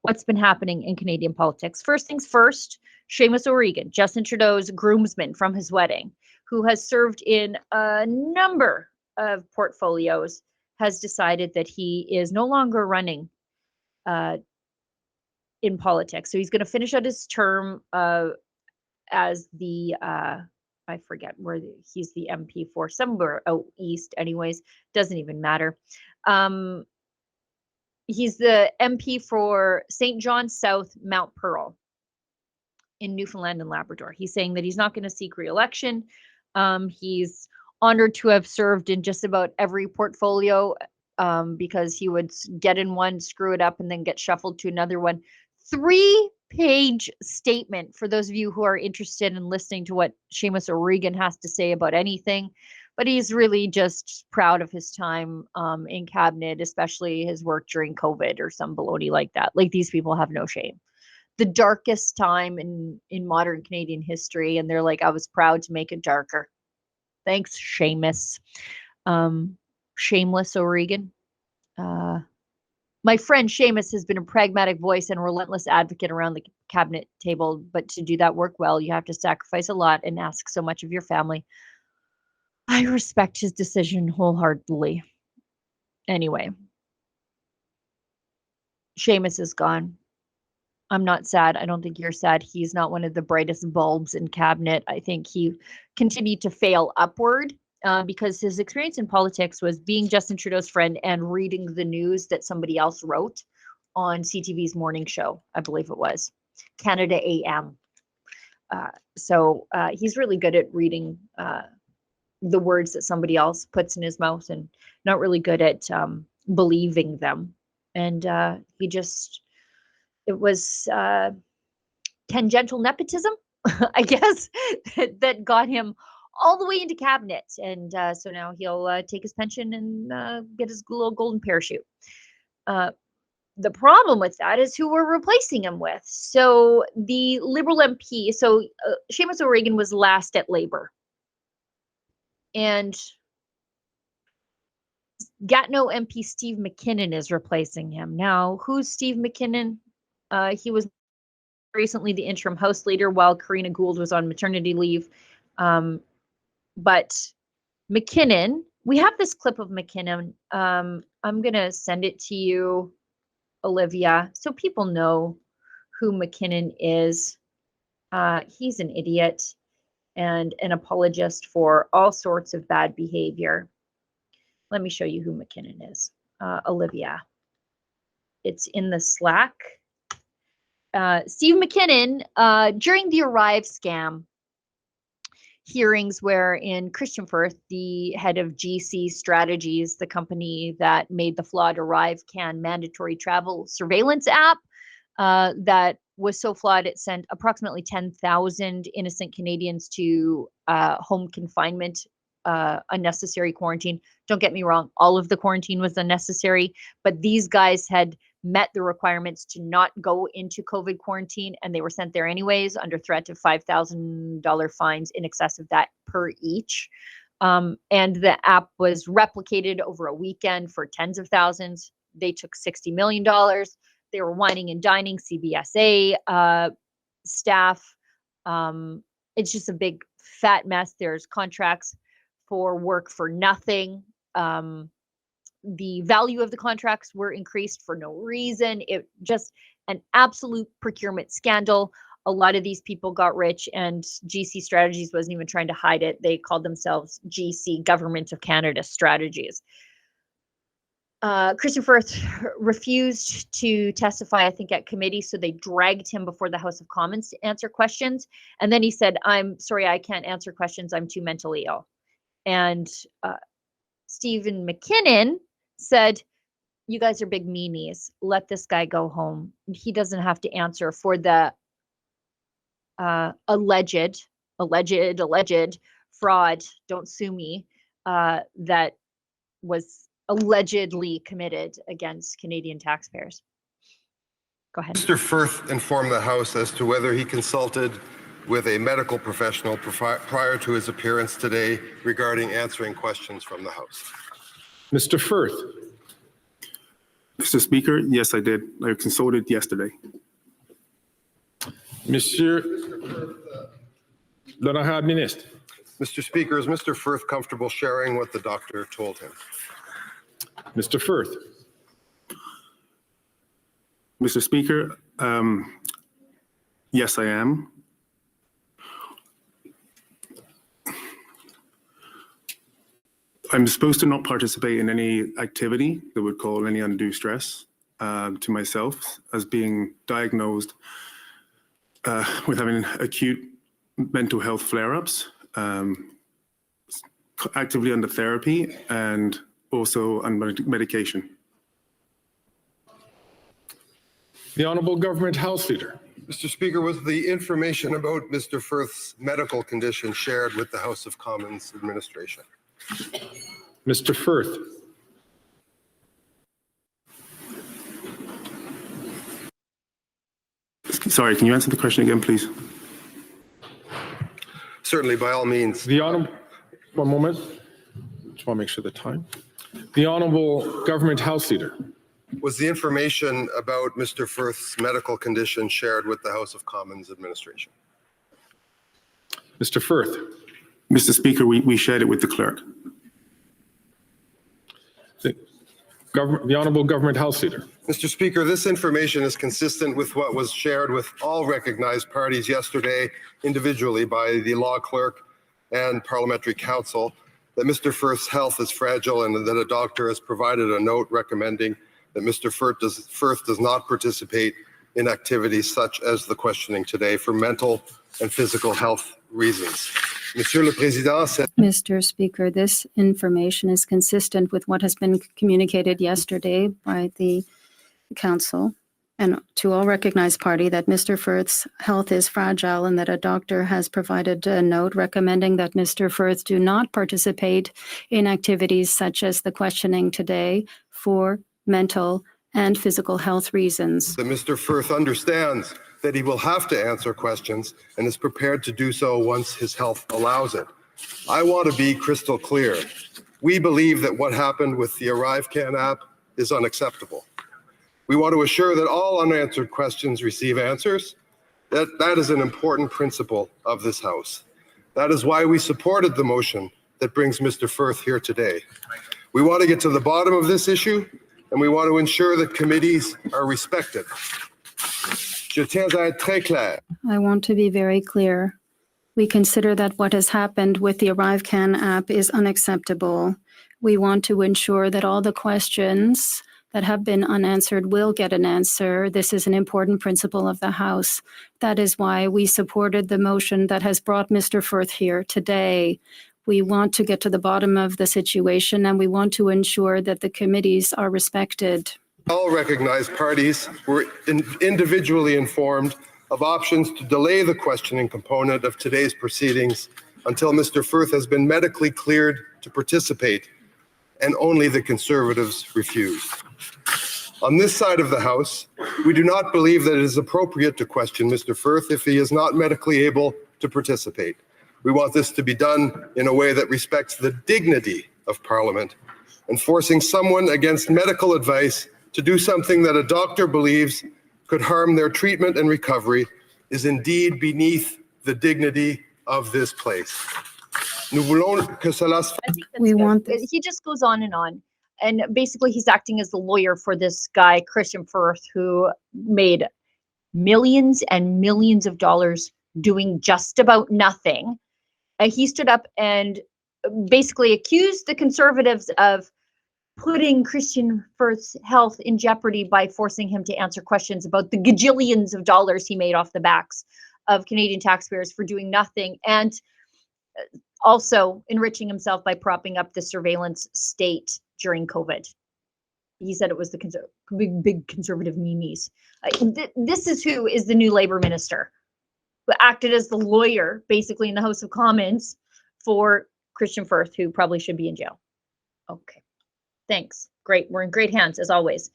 what's been happening in Canadian politics. First things first, Seamus O'Regan, Justin Trudeau's groomsman from his wedding, who has served in a number of portfolios, has decided that he is no longer running in politics. So he's going to finish out his term as the I forget where he's the MP for, somewhere out east anyways, doesn't even matter. He's the MP for St. John South, Mount Pearl in Newfoundland and Labrador. He's saying that he's not going to seek re-election. He's honored to have served in just about every portfolio because he would get in one, screw it up, and then get shuffled to another one. 3-page statement for those of you who are interested in listening to what Seamus O'Regan has to say about anything. But he's really just proud of his time in cabinet, especially his work during COVID or some baloney like that. Like, these people have no shame. The darkest time in modern Canadian history, and they're like, I was proud to make it darker. Thanks, Seamus. Shameless O'Regan. My friend Seamus has been a pragmatic voice and a relentless advocate around the cabinet table, but to do that work well, you have to sacrifice a lot and ask so much of your family. I respect his decision wholeheartedly. Anyway, Seamus is gone. I'm not sad. I don't think you're sad. He's not one of the brightest bulbs in cabinet. I think he continued to fail upward because his experience in politics was being Justin Trudeau's friend and reading the news that somebody else wrote on CTV's morning show, I believe it was, Canada AM. So he's really good at reading the words that somebody else puts in his mouth and not really good at believing them. And it was tangential nepotism, I guess, that got him all the way into cabinet. And so now he'll take his pension and get his little golden parachute. The problem with that is who we're replacing him with. So the Liberal MP, so Seamus O'Regan was last at Labour. And Gatineau MP Steve McKinnon is replacing him. Now, who's Steve McKinnon? He was recently the interim House leader while Karina Gould was on maternity leave. But McKinnon, we have this clip of McKinnon. I'm going to send it to you, Olivia, so people know who McKinnon is. He's an idiot and an apologist for all sorts of bad behavior. Let me show you who McKinnon is, Olivia. It's in the Slack. Steve McKinnon, during the Arrive scam hearings where in Christian Firth, the head of GC Strategies, the company that made the flawed Arrive Can mandatory travel surveillance app that was so flawed it sent approximately 10,000 innocent Canadians to home confinement, unnecessary quarantine. Don't get me wrong, all of the quarantine was unnecessary, but these guys had met the requirements to not go into COVID quarantine, and they were sent there anyways under threat of $5,000 fines in excess of that per each. And the app was replicated over a weekend for tens of thousands. They took $60 million. They were whining and dining CBSA staff. It's just a big fat mess. There's contracts for work for nothing. The value of the contracts were increased for no reason. It just an absolute procurement scandal. A lot of these people got rich, and GC Strategies wasn't even trying to hide it. They called themselves GC, Government of Canada Strategies. Christian Firth refused to testify, I think, at committee, so they dragged him before the House of Commons to answer questions. And then he said, I'm sorry, I can't answer questions. I'm too mentally ill. And Stephen McKinnon said, you guys are big meanies. Let this guy go home. He doesn't have to answer for the alleged fraud, don't sue me, that was allegedly committed against Canadian taxpayers. Go ahead. Mr. Firth informed the House as to whether he consulted with a medical professional prior to his appearance today regarding answering questions from the House. Mr. Firth. Mr. Speaker, yes, I did. I consulted yesterday. Monsieur l'honorable ministre. Mr. Speaker, is Mr. Firth comfortable sharing what the doctor told him? Mr. Firth. Mr. Speaker, yes, I am. I'm supposed to not participate in any activity that would cause any undue stress to myself, as being diagnosed with having acute mental health flare-ups, actively under therapy, and also on medication. The Honourable Government House Leader. Mr. Speaker, was the information about Mr. Firth's medical condition shared with the House of Commons administration? Mr. Firth. Sorry, can you answer the question again, please? Certainly, by all means. The Honourable, one moment. Just want to make sure the time. The Honourable Government House Leader. Was the information about Mr. Firth's medical condition shared with the House of Commons administration? Mr. Firth. Mr. Speaker, we shared it with the clerk. The Honourable Government House Leader. Mr. Speaker, this information is consistent with what was shared with all recognized parties yesterday individually by the law clerk and parliamentary counsel, that Mr. Firth's health is fragile and that a doctor has provided a note recommending that Mr. Firth does not participate in activities such as the questioning today for mental and physical health reasons. Monsieur le Président, Mr. Speaker, this information is consistent with what has been communicated yesterday by the Council and to all recognized party that Mr. Firth's health is fragile and that a doctor has provided a note recommending that Mr. Firth do not participate in activities such as the questioning today for mental and physical health reasons. that Mr. Firth understands that he will have to answer questions and is prepared to do so once his health allows it. I want to be crystal clear. We believe that what happened with the ArriveCan app is unacceptable. We want to assure that all unanswered questions receive answers. That is an important principle of this House. That is why we supported the motion that brings Mr. Firth here today. We want to get to the bottom of this issue, and we want to ensure that committees are respected. Je tiens à être très clair. I want to be very clear. We consider that what has happened with the ArriveCan app is unacceptable. We want to ensure that all the questions that have been unanswered will get an answer. This is an important principle of the House. That is why we supported the motion that has brought Mr. Firth here today. We want to get to the bottom of the situation, and we want to ensure that the committees are respected. All recognized parties were individually informed of options to delay the questioning component of today's proceedings until Mr. Firth has been medically cleared to participate, and only the Conservatives refused. On this side of the House, we do not believe that it is appropriate to question Mr. Firth if he is not medically able to participate. We want this to be done in a way that respects the dignity of Parliament, and forcing someone against medical advice to do something that a doctor believes could harm their treatment and recovery is indeed beneath the dignity of this place. Nous voulons que cela se I think that's We good. want this. He just goes on. And basically he's acting as the lawyer for this guy, Christian Firth, who made millions and millions of dollars doing just about nothing. He stood up and basically accused the Conservatives of putting Christian Firth's health in jeopardy by forcing him to answer questions about the gajillions of dollars he made off the backs of Canadian taxpayers for doing nothing, and also enriching himself by propping up the surveillance state during COVID. He said it was the big conservative memes. This is who is the new Labour minister, who acted as the lawyer basically in the House of Commons for Christian Firth, who probably should be in jail. Okay. Thanks. Great. We're in great hands as always.